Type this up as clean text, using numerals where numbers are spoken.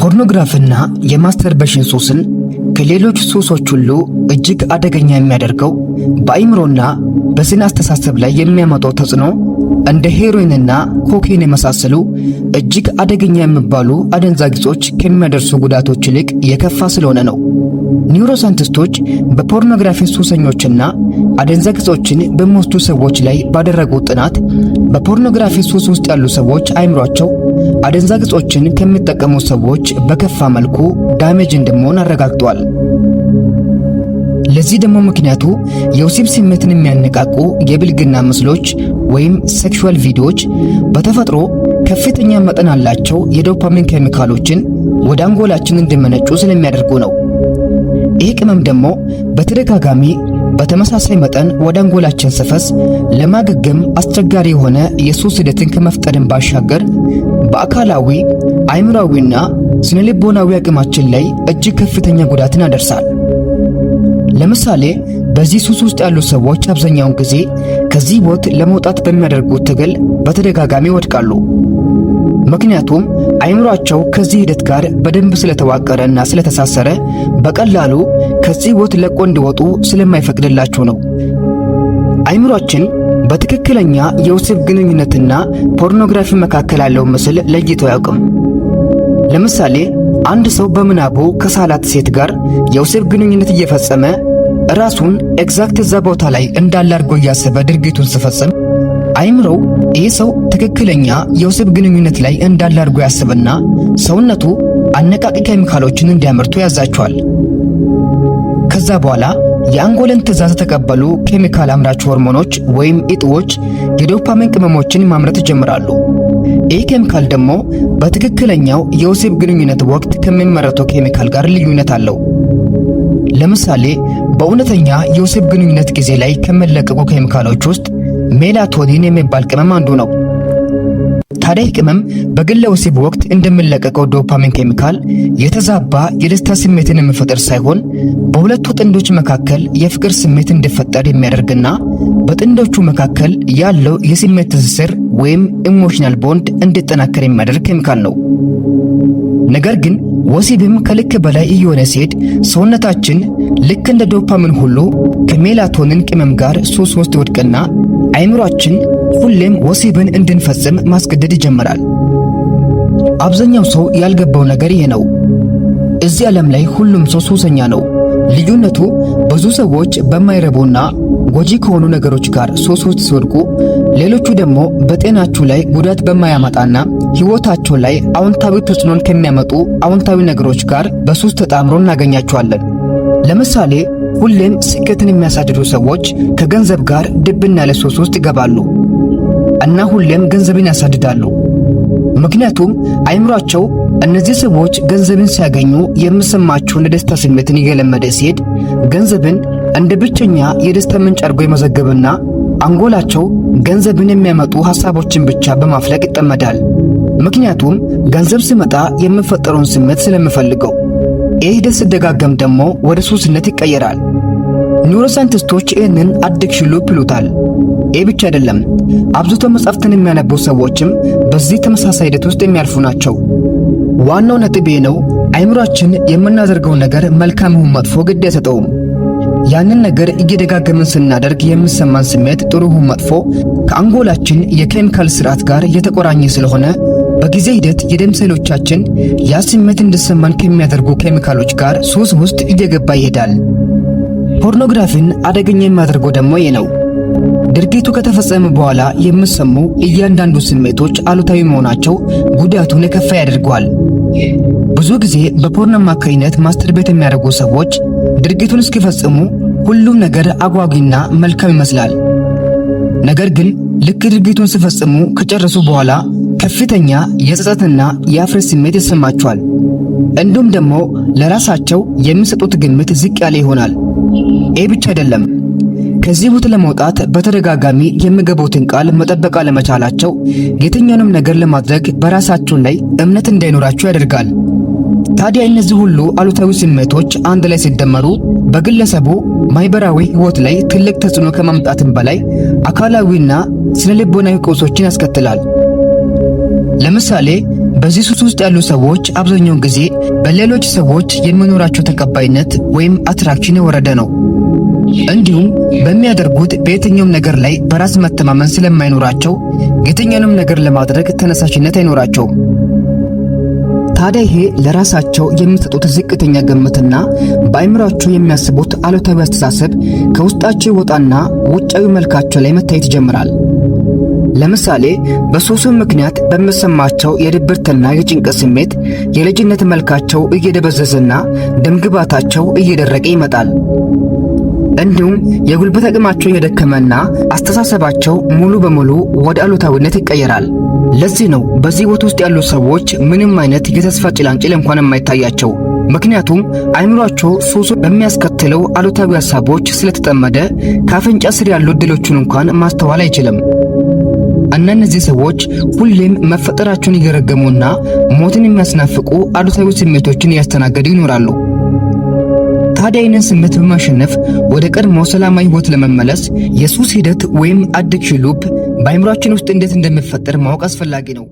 ፖርኖግራፊና የማስተርቤሽን ሱስን ከሌሎች ሱሶች ሁሉ እጅግ አደገኛ የሚያደርገው በአይምሮና በስነ አስተሳሰብ ላይ የሚያመጣው ተጽዕኖ እንደ ሄሮይንና ኮኬን የመሳሰሉ እጅግ አደገኛ የሚባሉ አደንዛዥ እጾች ከሚያደርሱ ጉዳቶች ይልቅ የከፋ ስለሆነ ነው። ኒውሮሳይንቲስቶች በፖርኖግራፊ ሱሰኞችና አደንዛዥ እጾችን በሚወስዱ ሰዎች ላይ ባደረጉት ጥናት በፖርኖግራፊ ሱስ ውስጥ ያሉ ሰዎች አይምሯቸው አደንዛዥ እጾችን ከሚጠቀሙ ሰዎች በከፋ መልኩ ዳሜጅ እንደሚሆን አረጋግጧል። ለዚህ ደግሞ ምክንያቱ የወሲብ ስሜትን የሚያነቃቁ የብልግና ምስሎች ወይም ሴክሹዋል ቪዲዮዎች በተፈጥሮ ከፍተኛ መጠን ያላቸው የዶፓሚን ኬሚካሎችን ወደ አንጎላችን እንዲመነጩ ስለሚያደርጉ ነው። ይህ ቅመም ደግሞ በተደጋጋሚ በተመሳሳይ መጠን ወደ አንጎላችን ሲፈስ ለማገገም አስቸጋሪ የሆነ የሱስ ሂደትን ከመፍጠርን ባሻገር በአካላዊ አእምሯዊና ስነልቦናዊ አቅማችን ላይ እጅግ ከፍተኛ ጉዳትን ያደርሳል። ለምሳሌ በዚህ ሱስ ውስጥ ያሉ ሰዎች አብዛኛውን ጊዜ ከዚህ ህይወት ለመውጣት በሚያደርጉት ትግል በተደጋጋሚ ይወድቃሉ። ምክንያቱም አይምሯቸው ከዚህ ሂደት ጋር በደንብ ስለተዋቀረና ስለተሳሰረ በቀላሉ ከዚህ ህይወት ለቆ እንዲወጡ ስለማይፈቅድላቸው ነው። አይምሯችን በትክክለኛ የወሲብ ግንኙነትና ፖርኖግራፊ መካከል ያለውን ምስል ለይቶ አያውቅም። ለምሳሌ አንድ ሰው በምናቡ ከሳላት ሴት ጋር የወሲብ ግንኙነት እየፈጸመ ራሱን ኤግዛክት እዛ ቦታ ላይ እንዳለ አድርጎ እያሰበ ድርጊቱን ሲፈጽም አይምሮው ይህ ሰው ትክክለኛ የወሲብ ግንኙነት ላይ እንዳለ አድርጎ ያስብና ሰውነቱ አነቃቂ ኬሚካሎችን እንዲያመርቱ ያዛቸዋል። ከዛ በኋላ የአንጎልን ትዕዛዝ የተቀበሉ ኬሚካል አምራች ሆርሞኖች ወይም እጢዎች የዶፓሚን ቅመሞችን ማምረት ይጀምራሉ። ይህ ኬሚካል ደግሞ በትክክለኛው የወሲብ ግንኙነት ወቅት ከሚመረተው ኬሚካል ጋር ልዩነት አለው። ለምሳሌ በእውነተኛ የወሲብ ግንኙነት ጊዜ ላይ ከሚለቀቁ ኬሚካሎች ውስጥ ሜላቶኒን የሚባል ቅመም አንዱ ነው። ታዲያ ቅመም በግለ ወሲብ ወቅት እንደሚለቀቀው ዶፓሚን ኬሚካል የተዛባ የደስታ ስሜትን የሚፈጥር ሳይሆን በሁለቱ ጥንዶች መካከል የፍቅር ስሜት እንዲፈጠር የሚያደርግና በጥንዶቹ መካከል ያለው የስሜት ትስስር ወይም ኢሞሽናል ቦንድ እንዲጠናከር የሚያደርግ ኬሚካል ነው። ነገር ግን ወሲብም ከልክ በላይ እየሆነ ሲሄድ ሰውነታችን ልክ እንደ ዶፓሚን ሁሉ ከሜላቶኒን ቅመም ጋር ሱስ ውስጥ ይወድቅና አይምሯችን ሁሌም ወሲብን እንድንፈጽም ማስገደድ ይጀምራል። አብዛኛው ሰው ያልገባው ነገር ይሄ ነው። እዚህ ዓለም ላይ ሁሉም ሰው ሱሰኛ ነው። ልዩነቱ ብዙ ሰዎች በማይረቡና ጎጂ ከሆኑ ነገሮች ጋር ሱስ ውስጥ ሲወድቁ፣ ሌሎቹ ደግሞ በጤናቸው ላይ ጉዳት በማያመጣና ሕይወታቸው ላይ አዎንታዊ ተጽዕኖን ከሚያመጡ አዎንታዊ ነገሮች ጋር በሱስ ተጣምሮ እናገኛቸዋለን። ለምሳሌ ሁሌም ስኬትን የሚያሳድዱ ሰዎች ከገንዘብ ጋር ድብና ያለ ሱስ ውስጥ ይገባሉ እና ሁሌም ገንዘብን ያሳድዳሉ። ምክንያቱም አይምሯቸው እነዚህ ሰዎች ገንዘብን ሲያገኙ የሚሰማቸውን የደስታ ስሜትን እየለመደ ሲሄድ ገንዘብን እንደ ብቸኛ የደስታ ምንጭ አድርጎ ይመዘግብና አንጎላቸው ገንዘብን የሚያመጡ ሐሳቦችን ብቻ በማፍለቅ ይጠመዳል። ምክንያቱም ገንዘብ ሲመጣ የሚፈጠረውን ስሜት ስለሚፈልገው። ይህ ሂደት ሲደጋገም ደግሞ ወደ ሱስነት ይቀየራል። ኒውሮሳይንቲስቶች ይህንን አዲክሽን ሉፕ ይሉታል። ይህ ብቻ አይደለም፣ አብዝቶ መጻሕፍትን የሚያነቡ ሰዎችም በዚህ ተመሳሳይ ሂደት ውስጥ የሚያልፉ ናቸው። ዋናው ነጥብ ይህ ነው። አይምሯችን የምናደርገውን ነገር መልካም ይሁን መጥፎ ግድ አይሰጠውም። ያንን ነገር እየደጋገምን ስናደርግ የሚሰማን ስሜት ጥሩ ይሁን መጥፎ ከአንጎላችን የኬሚካል ስርዓት ጋር የተቆራኘ ስለሆነ በጊዜ ሂደት የደም ሴሎቻችን ያ ስሜት እንዲሰማን ከሚያደርጉ ኬሚካሎች ጋር ሱስ ውስጥ እየገባ ይሄዳል። ፖርኖግራፊን አደገኛ የሚያደርገው ደግሞ ይህ ነው። ድርጊቱ ከተፈጸመ በኋላ የሚሰሙ እያንዳንዱ ስሜቶች አሉታዊ መሆናቸው ጉዳቱን የከፋ ያደርገዋል። ብዙ ጊዜ በፖርኖ አማካኝነት ማስተርቤት የሚያደርጉ ሰዎች ድርጊቱን እስኪፈጽሙ ሁሉም ነገር አጓጊና መልካም ይመስላል። ነገር ግን ልክ ድርጊቱን ሲፈጽሙ ከጨረሱ በኋላ ከፍተኛ የጸጸትና የአፍረት ስሜት ይሰማቸዋል። እንዲሁም ደግሞ ለራሳቸው የሚሰጡት ግምት ዝቅ ያለ ይሆናል። ይህ ብቻ አይደለም። ከዚህ ህይወት ለመውጣት በተደጋጋሚ የሚገቡትን ቃል መጠበቅ አለመቻላቸው የትኛውንም ነገር ለማድረግ በራሳቸው ላይ እምነት እንዳይኖራቸው ያደርጋል። ታዲያ እነዚህ ሁሉ አሉታዊ ስሜቶች አንድ ላይ ሲደመሩ በግለሰቡ ማህበራዊ ህይወት ላይ ትልቅ ተጽዕኖ ከማምጣትም በላይ አካላዊና ስነልቦናዊ ቀውሶችን ያስከትላል። ለምሳሌ በዚህ ሱስ ውስጥ ያሉ ሰዎች አብዛኛውን ጊዜ በሌሎች ሰዎች የሚኖራቸው ተቀባይነት ወይም አትራክሽን የወረደ ነው። እንዲሁም በሚያደርጉት በየትኛውም ነገር ላይ በራስ መተማመን ስለማይኖራቸው የትኛውንም ነገር ለማድረግ ተነሳሽነት አይኖራቸውም። ታዲያ ይሄ ለራሳቸው የሚሰጡት ዝቅተኛ ግምትና በአእምሯቸው የሚያስቡት አሉታዊ አስተሳሰብ ከውስጣቸው ይወጣና ውጫዊ መልካቸው ላይ መታየት ይጀምራል። ለምሳሌ በሱሱ ምክንያት በሚሰማቸው የድብርትና የጭንቀት ስሜት የልጅነት መልካቸው እየደበዘዘና ደምግባታቸው እየደረቀ ይመጣል። እንዲሁም የጉልበት አቅማቸው እየደከመና አስተሳሰባቸው ሙሉ በሙሉ ወደ አሉታዊነት ይቀየራል። ለዚህ ነው በዚህ ህይወት ውስጥ ያሉ ሰዎች ምንም አይነት የተስፋ ጭላንጭል እንኳን የማይታያቸው። ምክንያቱም አእምሯቸው ሱሱ በሚያስከትለው አሉታዊ ሐሳቦች ስለተጠመደ ከአፍንጫ ስር ያሉ እድሎቹን እንኳን ማስተዋል አይችልም። እና እነዚህ ሰዎች ሁሌም መፈጠራቸውን እየረገሙና ሞትን የሚያስናፍቁ አሉታዊ ስሜቶችን እያስተናገዱ ይኖራሉ። ታዲያ ይህንን ስሜት በማሸነፍ ወደ ቀድሞ ሰላማዊ ህይወት ለመመለስ የሱስ ሂደት ወይም አዲክሽን ሉፕ በአእምሯችን ውስጥ እንዴት እንደሚፈጠር ማወቅ አስፈላጊ ነው።